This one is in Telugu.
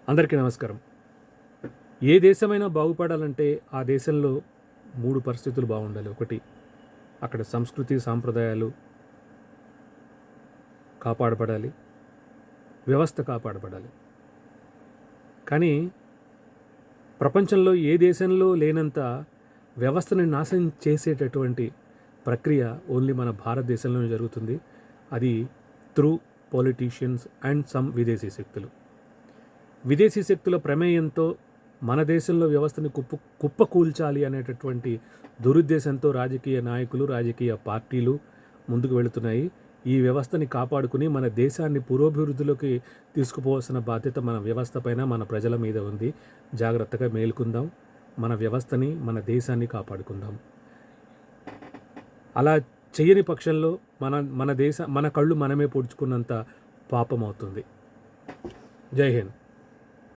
అందరికీ నమస్కారం. ఏ దేశమైనా బాగుపడాలంటే ఆ దేశంలో 3 పరిస్థితులు బాగుండాలి. ఒకటి, అక్కడ సంస్కృతి సాంప్రదాయాలు కాపాడబడాలి, వ్యవస్థ కాపాడబడాలి. కానీ ప్రపంచంలో ఏ దేశంలో లేనంత వ్యవస్థని నాశనం చేసేటటువంటి ప్రక్రియ ఓన్లీ మన భారతదేశంలోనే జరుగుతుంది. అది త్రూ పొలిటీషియన్స్ అండ్ సమ్ విదేశీ శక్తులు. విదేశీ శక్తుల ప్రమేయంతో మన దేశంలో వ్యవస్థని కుప్పకూల్చాలి అనేటటువంటి దురుద్దేశంతో రాజకీయ నాయకులు, రాజకీయ పార్టీలు ముందుకు వెళుతున్నాయి. ఈ వ్యవస్థని కాపాడుకుని మన దేశాన్ని పురోభివృద్ధిలోకి తీసుకుపోవాల్సిన బాధ్యత మన వ్యవస్థ పైన, మన ప్రజల మీద ఉంది. జాగ్రత్తగా మేలుకుందాం, మన వ్యవస్థని, మన దేశాన్ని కాపాడుకుందాం. అలా చేయని పక్షంలో మన కళ్ళు మనమే పొడుచుకున్నంత పాపం అవుతుంది. జై హింద్.